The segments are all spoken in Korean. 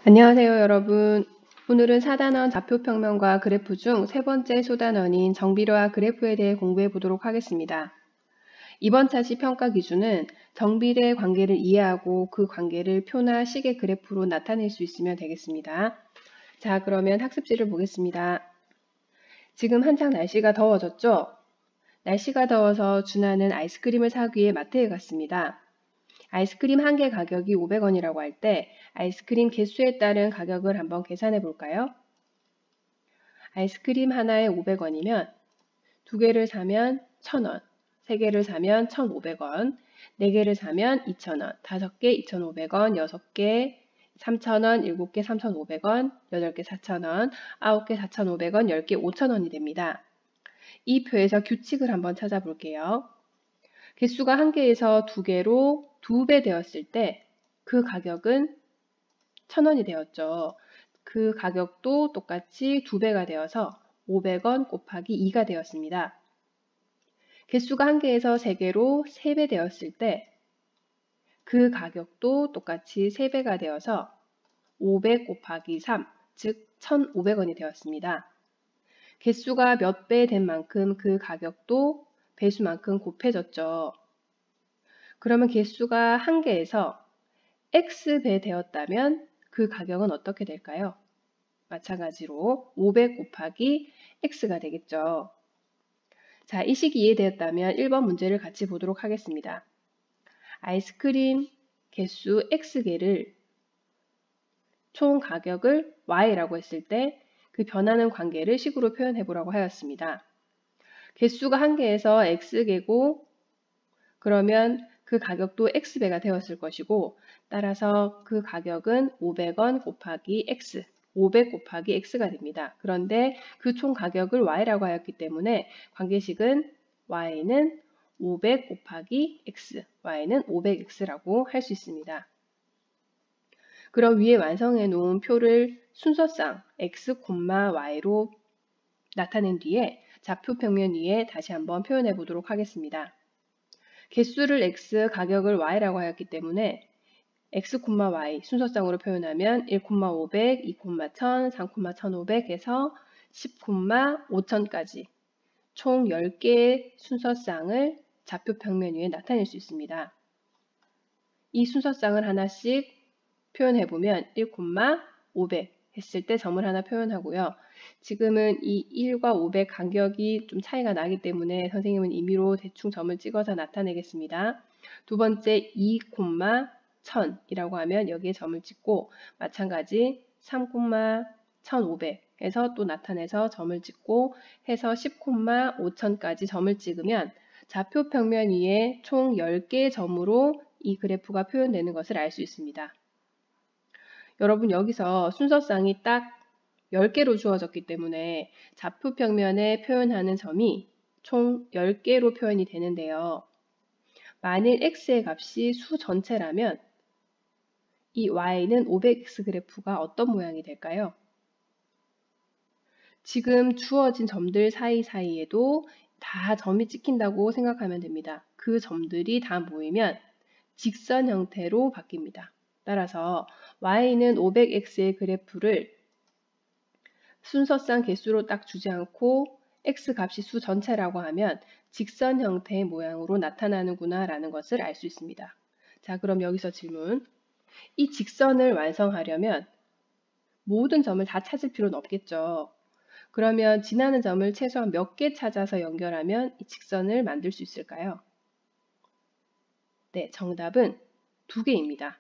안녕하세요, 여러분. 오늘은 4단원 좌표평면과 그래프 중 세 번째 소단원인 정비례와 그래프에 대해 공부해 보도록 하겠습니다. 이번 차시 평가 기준은 정비례 관계를 이해하고 그 관계를 표나 식의 그래프로 나타낼 수 있으면 되겠습니다. 자, 그러면 학습지를 보겠습니다. 지금 한창 날씨가 더워졌죠? 날씨가 더워서 준하는 아이스크림을 사기 위해 마트에 갔습니다. 아이스크림 한 개 가격이 500원이라고 할 때 아이스크림 개수에 따른 가격을 한번 계산해 볼까요? 아이스크림 하나에 500원이면 두 개를 사면 1000원, 세 개를 사면 1500원, 네 개를 사면 2000원, 다섯 개 2500원, 여섯 개 3000원, 일곱 개 3500원, 여덟 개 4000원, 아홉 개 4500원, 10개 5000원이 됩니다. 이 표에서 규칙을 한번 찾아볼게요. 개수가 한 개에서 두 개로 2배 되었을 때 그 가격은 1000원이 되었죠. 그 가격도 똑같이 2배가 되어서 500원 곱하기 2가 되었습니다. 개수가 한 개에서 3개로 3배 되었을 때 그 가격도 똑같이 3배가 되어서 500 곱하기 3, 즉 1500원이 되었습니다. 개수가 몇 배 된 만큼 그 가격도 배수만큼 곱해졌죠. 그러면 개수가 한 개에서 X배 되었다면 그 가격은 어떻게 될까요? 마찬가지로 500 곱하기 X가 되겠죠. 자, 이 식이 이해되었다면 1번 문제를 같이 보도록 하겠습니다. 아이스크림 개수 X개를 총 가격을 Y라고 했을 때 그 변하는 관계를 식으로 표현해 보라고 하였습니다. 개수가 한 개에서 X개고 그러면 그 가격도 X배가 되었을 것이고 따라서 그 가격은 500원 곱하기 X, 500 곱하기 X가 됩니다. 그런데 그 총 가격을 Y라고 하였기 때문에 관계식은 Y는 500 곱하기 X, Y는 500X라고 할 수 있습니다. 그럼 위에 완성해 놓은 표를 순서상 X, Y로 나타낸 뒤에 좌표 평면 위에 다시 한번 표현해 보도록 하겠습니다. 개수를 X, 가격을 Y라고 하였기 때문에 X, Y 순서상으로 표현하면 1, 500, 2, 1000, 3, 1500 해서 10, 5000까지 총 10개의 순서상을 좌표 평면 위에 나타낼 수 있습니다. 이 순서상을 하나씩 표현해보면 1, 500 했을 때 점을 하나 표현하고요. 지금은 이 1과 500 간격이 좀 차이가 나기 때문에 선생님은 임의로 대충 점을 찍어서 나타내겠습니다. 두 번째 2, 1000이라고 하면 여기에 점을 찍고 마찬가지 3, 1500 해서 또 나타내서 점을 찍고 해서 10, 5000까지 점을 찍으면 좌표 평면 위에 총 10개의 점으로 이 그래프가 표현되는 것을 알 수 있습니다. 여러분 여기서 순서상이 딱 10개로 주어졌기 때문에 좌표 평면에 표현하는 점이 총 10개로 표현이 되는데요. 만일 x의 값이 수 전체라면 이 y는 500x 그래프가 어떤 모양이 될까요? 지금 주어진 점들 사이사이에도 다 점이 찍힌다고 생각하면 됩니다. 그 점들이 다 모이면 직선 형태로 바뀝니다. 따라서 y는 500x의 그래프를 순서상 개수로 딱 주지 않고 x 값이 수 전체라고 하면 직선 형태의 모양으로 나타나는구나 라는 것을 알 수 있습니다. 자, 그럼 여기서 질문. 이 직선을 완성하려면 모든 점을 다 찾을 필요는 없겠죠. 그러면 지나는 점을 최소한 몇 개 찾아서 연결하면 이 직선을 만들 수 있을까요? 네, 정답은 2개입니다.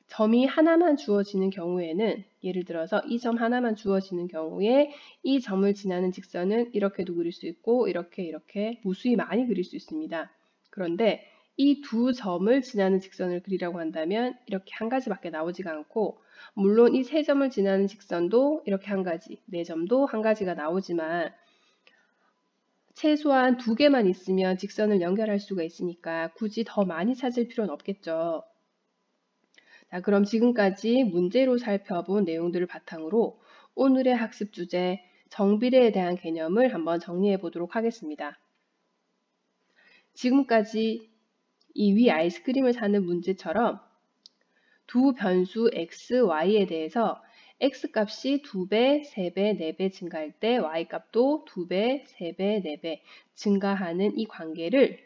점이 하나만 주어지는 경우에는 예를 들어서 이 점 하나만 주어지는 경우에 이 점을 지나는 직선은 이렇게도 그릴 수 있고 이렇게 무수히 많이 그릴 수 있습니다. 그런데 이 두 점을 지나는 직선을 그리라고 한다면 이렇게 한 가지밖에 나오지가 않고 물론 이 세 점을 지나는 직선도 이렇게 한 가지, 네 점도 한 가지가 나오지만 최소한 2개만 있으면 직선을 연결할 수가 있으니까 굳이 더 많이 찾을 필요는 없겠죠. 자, 그럼 지금까지 문제로 살펴본 내용들을 바탕으로 오늘의 학습 주제 정비례에 대한 개념을 한번 정리해 보도록 하겠습니다. 지금까지 이 위 아이스크림을 사는 문제처럼 두 변수 x, y에 대해서 x 값이 2배, 3배, 4배 증가할 때 y 값도 2배, 3배, 4배 증가하는 이 관계를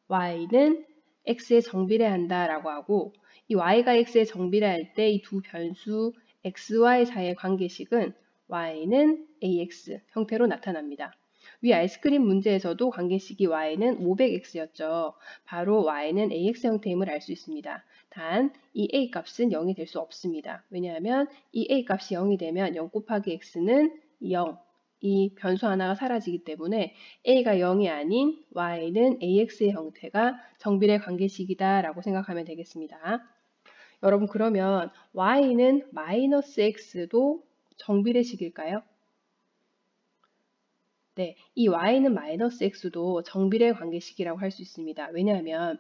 y는 x에 정비례한다 라고 하고, 이 y가 x에 정비례할 때 이 두 변수 x, y 사이의 관계식은 y는 ax 형태로 나타납니다. 위 아이스크림 문제에서도 관계식이 y는 500x였죠. 바로 y는 ax 형태임을 알 수 있습니다. 단 이 a 값은 0이 될 수 없습니다. 왜냐하면 이 a 값이 0이 되면 0 곱하기 x는 0, 이 변수 하나가 사라지기 때문에 a가 0이 아닌 y는 ax의 형태가 정비례 관계식이다 라고 생각하면 되겠습니다. 여러분, 그러면 y는 마이너스 x도 정비례식일까요? 네, 이 y는 마이너스 x도 정비례 관계식이라고 할 수 있습니다. 왜냐하면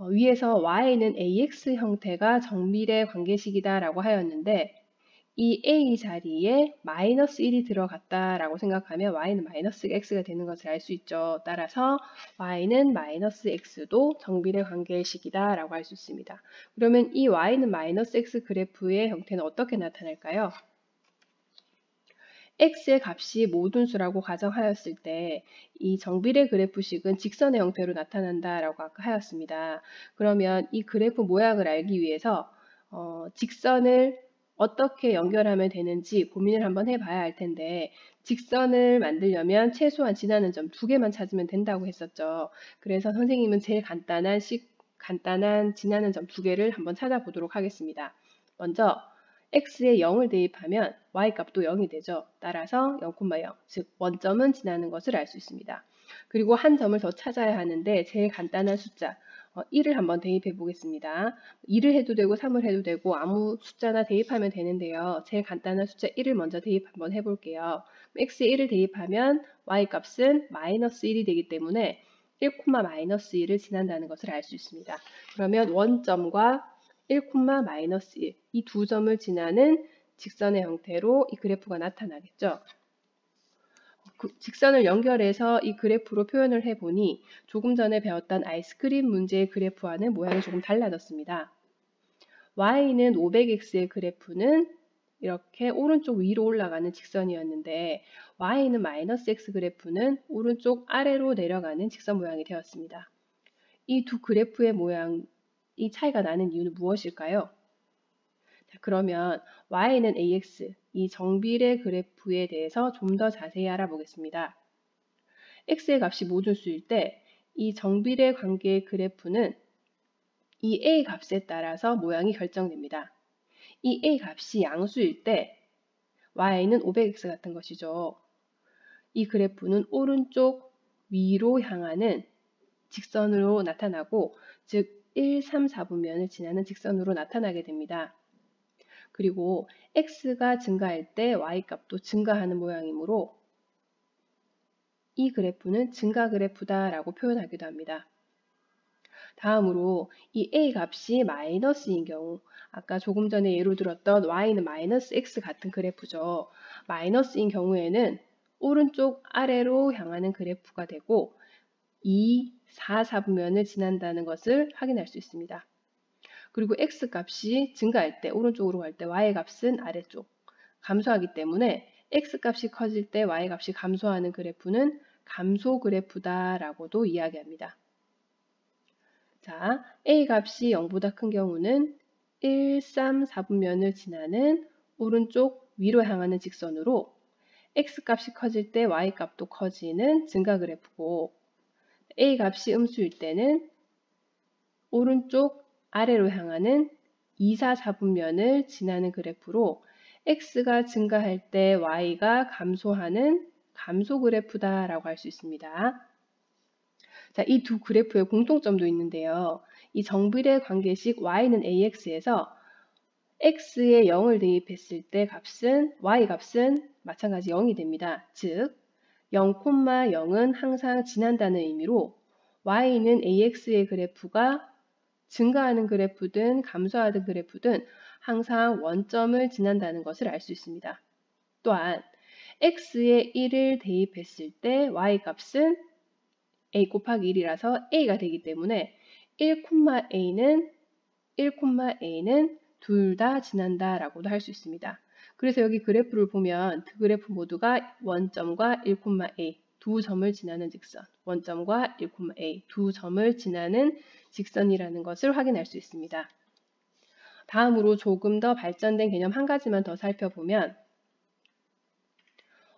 위에서 y는 ax 형태가 정비례 관계식이다 라고 하였는데, 이 a 자리에 마이너스 1이 들어갔다라고 생각하면 y는 마이너스 x가 되는 것을 알 수 있죠. 따라서 y는 마이너스 x도 정비례 관계식이다 라고 할 수 있습니다. 그러면 이 y는 마이너스 x 그래프의 형태는 어떻게 나타날까요? x의 값이 모든 수라고 가정하였을 때 이 정비례 그래프식은 직선의 형태로 나타난다라고 아까 하였습니다. 그러면 이 그래프 모양을 알기 위해서 직선을 어떻게 연결하면 되는지 고민을 한번 해봐야 할 텐데, 직선을 만들려면 최소한 지나는 점 2개만 찾으면 된다고 했었죠. 그래서 선생님은 제일 간단한 지나는 점 2개를 한번 찾아보도록 하겠습니다. 먼저 x에 0을 대입하면 y 값도 0이 되죠. 따라서 0, 0, 즉 원점은 지나는 것을 알 수 있습니다. 그리고 한 점을 더 찾아야 하는데 제일 간단한 숫자 1을 한번 대입해 보겠습니다. 2를 해도 되고 3을 해도 되고 아무 숫자나 대입하면 되는데요. 제일 간단한 숫자 1을 먼저 대입 한번 해볼게요. x에 1을 대입하면 y 값은 마이너스 1이 되기 때문에 1, 마이너스 1을 지난다는 것을 알 수 있습니다. 그러면 원점과 1, 마이너스 1, 이 두 점을 지나는 직선의 형태로 이 그래프가 나타나겠죠. 직선을 연결해서 이 그래프로 표현을 해보니 조금 전에 배웠던 아이스크림 문제의 그래프와는 모양이 조금 달라졌습니다. y는 500x의 그래프는 이렇게 오른쪽 위로 올라가는 직선이었는데, y는 마이너스 x 그래프는 오른쪽 아래로 내려가는 직선 모양이 되었습니다. 이 두 그래프의 모양, 이 차이가 나는 이유는 무엇일까요? 자, 그러면 y는 ax, 이 정비례 그래프에 대해서 좀 더 자세히 알아보겠습니다. x의 값이 모든 수일 때 이 정비례 관계의 그래프는 이 a 값에 따라서 모양이 결정됩니다. 이 a 값이 양수일 때 y는 500x 같은 것이죠. 이 그래프는 오른쪽 위로 향하는 직선으로 나타나고, 즉 1, 3, 4분면을 지나는 직선으로 나타나게 됩니다. 그리고 x가 증가할 때 y 값도 증가하는 모양이므로 이 그래프는 증가 그래프다라고 표현하기도 합니다. 다음으로 이 a 값이 마이너스인 경우, 아까 조금 전에 예로 들었던 y는 마이너스 x 같은 그래프죠. 마이너스인 경우에는 오른쪽 아래로 향하는 그래프가 되고 2, 4, 4분면을 지난다는 것을 확인할 수 있습니다. 그리고 x 값이 증가할 때, 오른쪽으로 갈 때 y 값은 아래쪽 감소하기 때문에 x 값이 커질 때 y 값이 감소하는 그래프는 감소 그래프다라고도 이야기합니다. 자, a 값이 0보다 큰 경우는 1, 3, 4분면을 지나는 오른쪽 위로 향하는 직선으로, x 값이 커질 때 y 값도 커지는 증가 그래프고, a 값이 음수일 때는 오른쪽 아래로 향하는 2, 4, 4분면을 지나는 그래프로 x가 증가할 때 y가 감소하는 감소 그래프다라고 할 수 있습니다. 자, 이 두 그래프의 공통점도 있는데요. 이 정비례 관계식 y는 ax에서 x에 0을 대입했을 때 y 값은 마찬가지 0이 됩니다. 즉 0, 0은 항상 지난다는 의미로 y는 ax의 그래프가 증가하는 그래프든 감소하는 그래프든 항상 원점을 지난다는 것을 알 수 있습니다. 또한 x에 1을 대입했을 때 y 값은 a 곱하기 1이라서 a가 되기 때문에 1, a는 1,a는 둘 다 지난다 라고도 할 수 있습니다. 그래서 여기 그래프를 보면 두 그래프 모두가 원점과 1,a 두 점을 지나는 직선, 원점과 1,a 두 점을 지나는 직선이라는 것을 확인할 수 있습니다. 다음으로 조금 더 발전된 개념 한 가지만 더 살펴보면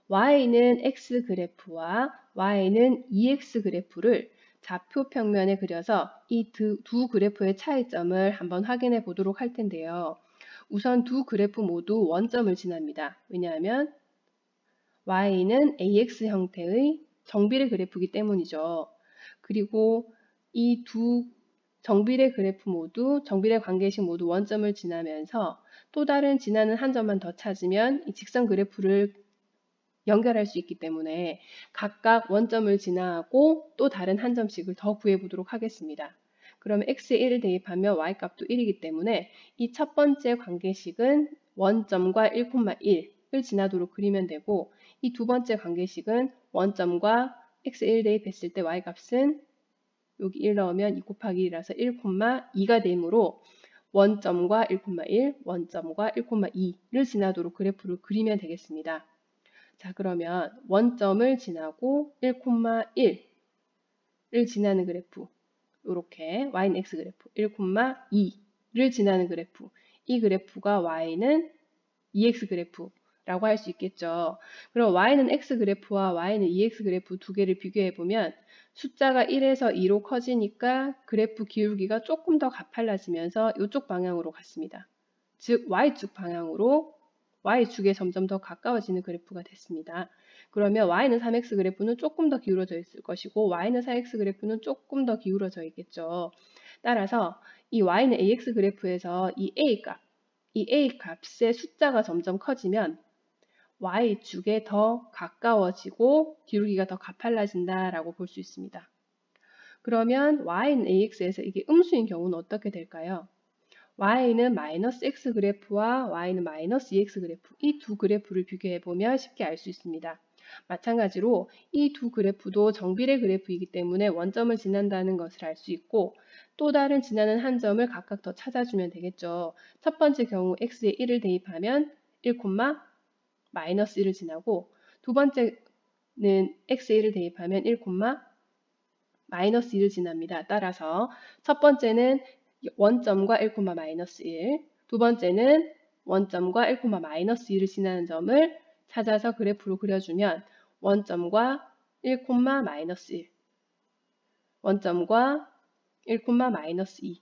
y는 x 그래프와 y는 2x 그래프를 좌표 평면에 그려서 이 두 그래프의 차이점을 한번 확인해 보도록 할 텐데요. 우선 두 그래프 모두 원점을 지납니다. 왜냐하면 y는 ax 형태의 정비례 그래프이기 때문이죠. 그리고 이 두 정비례 그래프 모두, 정비례 관계식 모두 원점을 지나면서 또 다른 지나는 한 점만 더 찾으면 이 직선 그래프를 연결할 수 있기 때문에 각각 원점을 지나고 또 다른 한 점씩을 더 구해보도록 하겠습니다. 그러면 x에 1을 대입하면 y값도 1이기 때문에 이 첫 번째 관계식은 원점과 1,1을 지나도록 그리면 되고 이 두 번째 관계식은 원점과 x에 1 대입했을 때 y값은 여기 1 넣으면 2 곱하기 1이라서 1,2가 되므로 원점과 1,1, 원점과 1,2를 지나도록 그래프를 그리면 되겠습니다. 자, 그러면 원점을 지나고 1,1을 지나는 그래프, 이렇게 y는 x 그래프, 1,2를 지나는 그래프, 이 그래프가 y는 2x 그래프라고 할 수 있겠죠. 그럼 y는 x 그래프와 y는 2x 그래프 두 개를 비교해 보면 숫자가 1에서 2로 커지니까 그래프 기울기가 조금 더 가팔라지면서 이쪽 방향으로 갔습니다. 즉 y축 방향으로 y축에 점점 더 가까워지는 그래프가 됐습니다. 그러면 y는 3x 그래프는 조금 더 기울어져 있을 것이고 y는 4x 그래프는 조금 더 기울어져 있겠죠. 따라서 이 y는 ax 그래프에서 이 a 값의 숫자가 점점 커지면 y축에 더 가까워지고 기울기가 더 가팔라진다라고 볼 수 있습니다. 그러면 y는 ax에서 이게 음수인 경우는 어떻게 될까요? y는 마이너스 x 그래프와 y는 마이너스 2x 그래프, 이 두 그래프를 비교해 보면 쉽게 알 수 있습니다. 마찬가지로 이 두 그래프도 정비례 그래프이기 때문에 원점을 지난다는 것을 알 수 있고 또 다른 지나는 한 점을 각각 더 찾아주면 되겠죠. 첫 번째 경우 x에 1을 대입하면 1, 마이너스 1을 지나고 두 번째는 x에 1을 대입하면 1, 마이너스 2를 지납니다. 따라서 첫 번째는 원점과 1, 마이너스 1, 두 번째는 원점과 1, 마이너스 2를 지나는 점을 찾아서 그래프로 그려주면 원점과 1, 마이너스 1, 원점과 1, 마이너스 2.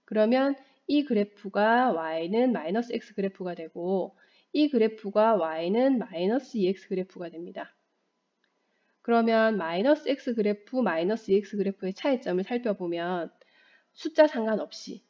그러면 이 그래프가 y는 마이너스 x 그래프가 되고 이 그래프가 y는 마이너스 2x 그래프가 됩니다. 그러면 마이너스 x 그래프, 마이너스 2x 그래프의 차이점을 살펴보면 숫자 상관없이,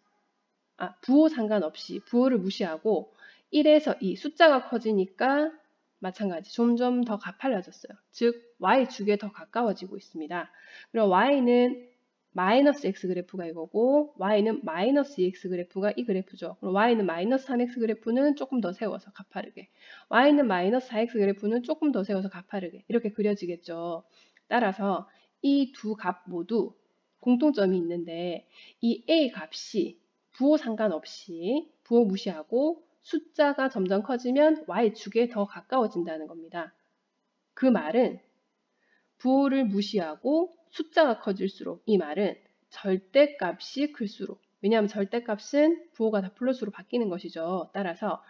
부호 상관없이 부호를 무시하고 1에서 2 숫자가 커지니까 마찬가지 점점 더 가팔라졌어요. 즉 y축에 더 가까워지고 있습니다. 그럼 y는 마이너스 x 그래프가 이거고 y는 마이너스 2x 그래프가 이 그래프죠. 그럼 y는 마이너스 3x 그래프는 조금 더 세워서 가파르게, y는 마이너스 4x 그래프는 조금 더 세워서 가파르게 이렇게 그려지겠죠. 따라서 이 두 값 모두 공통점이 있는데 이 a 값이 부호 상관없이 부호 무시하고 숫자가 점점 커지면 y축에 더 가까워진다는 겁니다. 그 말은 부호를 무시하고 숫자가 커질수록, 이 말은 절대값이 클수록, 왜냐하면 절대값은 부호가 다 플러스로 바뀌는 것이죠. 따라서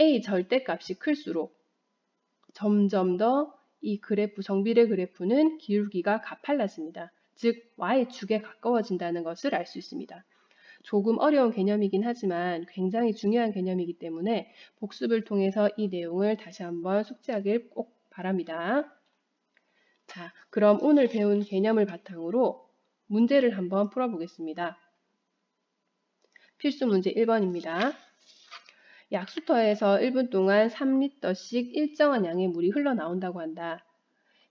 a 절대값이 클수록 점점 더 이 그래프, 정비례 그래프는 기울기가 가팔라집니다. 즉 y축에 가까워진다는 것을 알 수 있습니다. 조금 어려운 개념이긴 하지만 굉장히 중요한 개념이기 때문에 복습을 통해서 이 내용을 다시 한번 숙지하길 꼭 바랍니다. 자, 그럼 오늘 배운 개념을 바탕으로 문제를 한번 풀어보겠습니다. 필수 문제 1번입니다. 약수터에서 1분 동안 3리터씩 일정한 양의 물이 흘러나온다고 한다.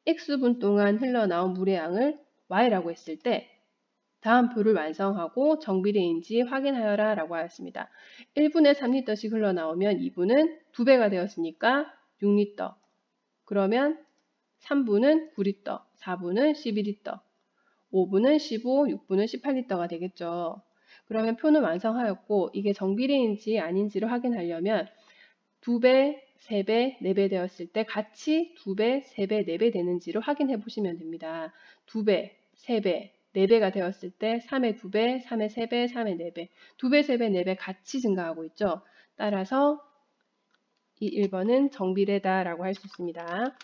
X분 동안 흘러나온 물의 양을 Y라고 했을 때 다음 표를 완성하고 정비례인지 확인하여라 라고 하였습니다. 1분에 3리터씩 흘러나오면 2분은 2배가 되었으니까 6리터. 그러면 3분은 9리터, 4분은 12리터, 5분은 15, 6분은 18리터가 되겠죠. 그러면 표는 완성하였고 이게 정비례인지 아닌지를 확인하려면 2배, 3배, 4배 되었을 때 같이 2배, 3배, 4배 되는지를 확인해 보시면 됩니다. 2배, 3배, 4배가 되었을 때 3의 2배, 3의 3배, 3의 4배, 2배, 3배, 4배 같이 증가하고 있죠. 따라서 이 1번은 정비례다라고 할 수 있습니다.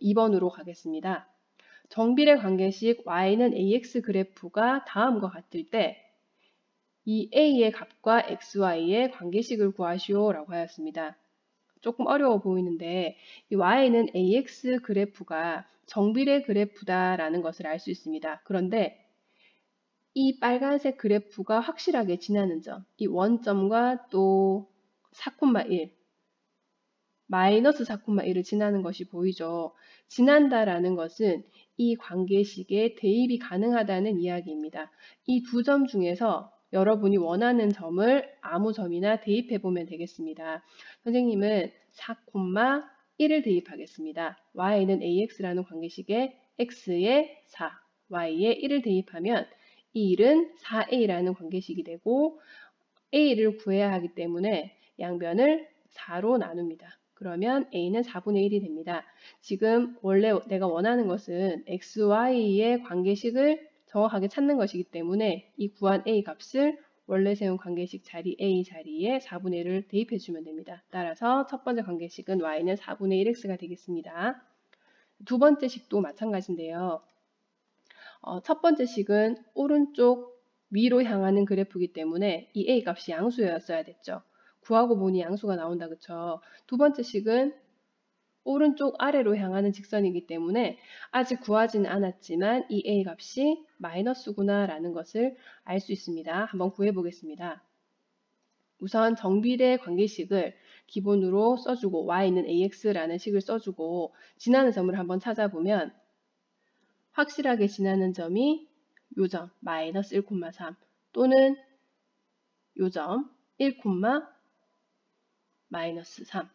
2번으로 가겠습니다. 정비례 관계식 y는 ax 그래프가 다음과 같을 때 이 a의 값과 xy의 관계식을 구하시오 라고 하였습니다. 조금 어려워 보이는데 이 y는 ax 그래프가 정비례 그래프다라는 것을 알 수 있습니다. 그런데 이 빨간색 그래프가 확실하게 지나는 점, 이 원점과 또 4,1, 마이너스 4,1을 지나는 것이 보이죠. 지난다라는 것은 이 관계식에 대입이 가능하다는 이야기입니다. 이 두 점 중에서 여러분이 원하는 점을 아무 점이나 대입해 보면 되겠습니다. 선생님은 4,1을 대입하겠습니다. y는 ax라는 관계식에 x에 4, y에 1을 대입하면 이 1은 4a라는 관계식이 되고 a를 구해야 하기 때문에 양변을 4로 나눕니다. 그러면 a는 4분의 1이 됩니다. 지금 원래 내가 원하는 것은 xy의 관계식을 정확하게 찾는 것이기 때문에 이 구한 a 값을 원래 세운 관계식 자리 a 자리에 4분의 1을 대입해 주면 됩니다. 따라서 첫 번째 관계식은 y는 4분의 1x가 되겠습니다. 두 번째 식도 마찬가지인데요. 첫 번째 식은 오른쪽 위로 향하는 그래프이기 때문에 이 a 값이 양수였어야 됐죠. 구하고 보니 양수가 나온다, 그쵸? 두 번째 식은 오른쪽 아래로 향하는 직선이기 때문에 아직 구하지는 않았지만 이 a 값이 마이너스구나 라는 것을 알 수 있습니다. 한번 구해 보겠습니다. 우선 정비례 관계식을 기본으로 써주고 y는 ax라는 식을 써주고 지나는 점을 한번 찾아보면 확실하게 지나는 점이 요점 마이너스 1,3 또는 요점 1, 마이너스 3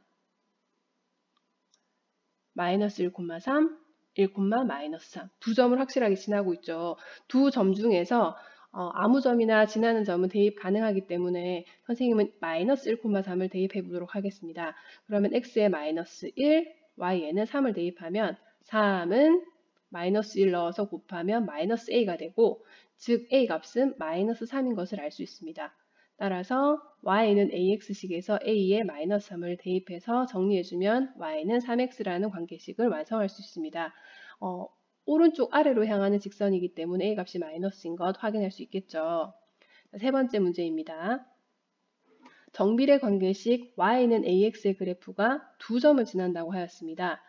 마이너스 1,3 1, 마이너스 3 두 점을 확실하게 지나고 있죠. 두 점 중에서 아무 점이나 지나는 점은 대입 가능하기 때문에 선생님은 마이너스 1,3을 대입해 보도록 하겠습니다. 그러면 x에 마이너스 1, y에는 3을 대입하면 3은 마이너스 1 넣어서 곱하면 마이너스 a가 되고 즉 a 값은 마이너스 3인 것을 알 수 있습니다. 따라서 y는 ax식에서 a에 마이너스 3을 대입해서 정리해주면 y는 3x라는 관계식을 완성할 수 있습니다. 오른쪽 아래로 향하는 직선이기 때문에 a 값이 마이너스인 것 확인할 수 있겠죠. 세 번째 문제입니다. 정비례 관계식 y는 ax의 그래프가 두 점을 지난다고 하였습니다.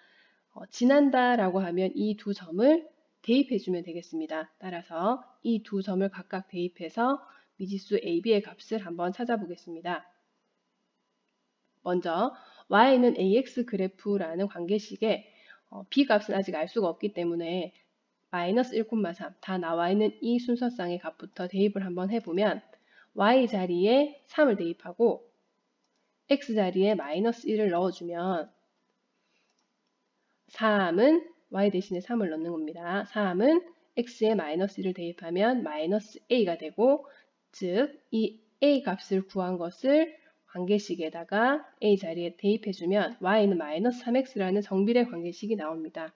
지난다라고 하면 이 두 점을 대입해주면 되겠습니다. 따라서 이 두 점을 각각 대입해서 미지수 AB의 값을 한번 찾아보겠습니다. 먼저 y는 ax 그래프라는 관계식에 b 값은 아직 알 수가 없기 때문에 마이너스 1,3 다 나와 있는 이 순서쌍의 값부터 대입을 한번 해보면 y 자리에 3을 대입하고 x 자리에 마이너스 1을 넣어주면 3은 y 대신에 3을 넣는 겁니다. 3은 x에 마이너스 1을 대입하면 마이너스 a가 되고 즉 이 a 값을 구한 것을 관계식에다가 a 자리에 대입해주면 y는 마이너스 3x라는 정비례 관계식이 나옵니다.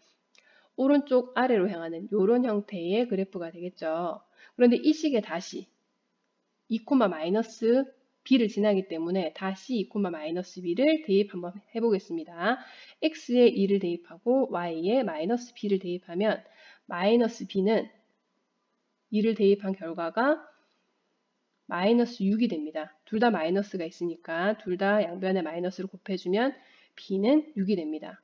오른쪽 아래로 향하는 이런 형태의 그래프가 되겠죠. 그런데 이 식에 다시 2, 마이너스 b를 지나기 때문에 다시 2, 마이너스 b를 대입 한번 해보겠습니다. x에 2를 대입하고 y에 마이너스 b를 대입하면 마이너스 b는 2를 대입한 결과가 마이너스 6이 됩니다. 둘 다 마이너스가 있으니까 둘 다 양변에 마이너스를 곱해주면 b는 6이 됩니다.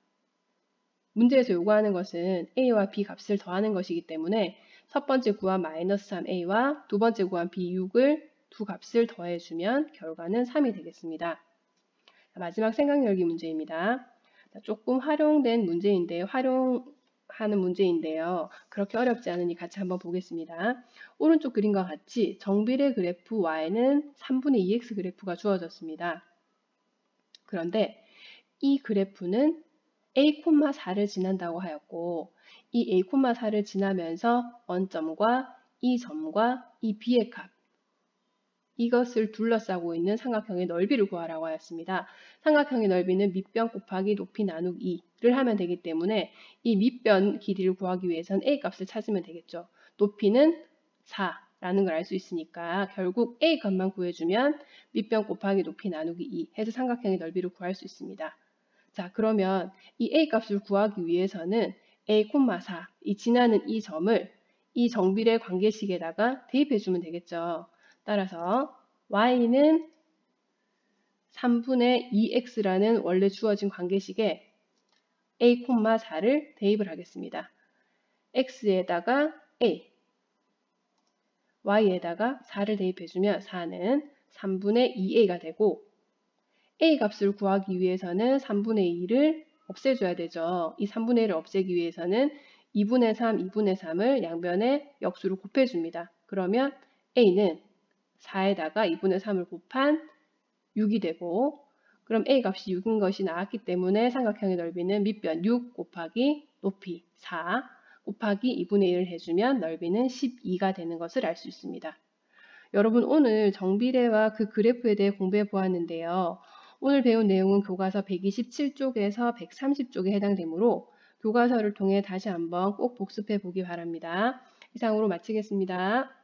문제에서 요구하는 것은 a와 b 값을 더하는 것이기 때문에 첫 번째 구한 마이너스 3a와 두 번째 구한 b6을 두 값을 더해주면 결과는 3이 되겠습니다. 마지막 생각 열기 문제입니다. 조금 활용된 문제인데 활용하는 문제인데요. 그렇게 어렵지 않으니 같이 한번 보겠습니다. 오른쪽 그림과 같이 정비례 그래프 y는 3분의 2x 그래프가 주어졌습니다. 그런데 이 그래프는 a,4를 지난다고 하였고 이 a,4를 지나면서 원점과 이 점과 이 b의 값, 이것을 둘러싸고 있는 삼각형의 넓이를 구하라고 하였습니다. 삼각형의 넓이는 밑변 곱하기 높이 나누기 2를 하면 되기 때문에 이 밑변 길이를 구하기 위해서는 a 값을 찾으면 되겠죠. 높이는 4라는 걸 알 수 있으니까 결국 a 값만 구해주면 밑변 곱하기 높이 나누기 2 해서 삼각형의 넓이를 구할 수 있습니다. 자, 그러면 이 a 값을 구하기 위해서는 a, 4, 이 지나는 이 점을 이 정비례 관계식에다가 대입해주면 되겠죠. 따라서 y는 3분의 2x라는 원래 주어진 관계식에 a, 4를 대입을 하겠습니다. x에다가 a, y에다가 4를 대입해주면 4는 3분의 2a가 되고 a 값을 구하기 위해서는 3분의 2를 없애줘야 되죠. 이 3분의 1을 없애기 위해서는 2분의 3, 2분의 3을 양변에 역수로 곱해줍니다. 그러면 a는 4에다가 2분의 3을 곱한 6이 되고 그럼 a 값이 6인 것이 나왔기 때문에 삼각형의 넓이는 밑변 6 곱하기 높이 4 곱하기 2분의 1을 해주면 넓이는 12가 되는 것을 알 수 있습니다. 여러분 오늘 정비례와 그 그래프에 대해 공부해 보았는데요. 오늘 배운 내용은 교과서 127쪽에서 130쪽에 해당되므로 교과서를 통해 다시 한번 꼭 복습해 보기 바랍니다. 이상으로 마치겠습니다.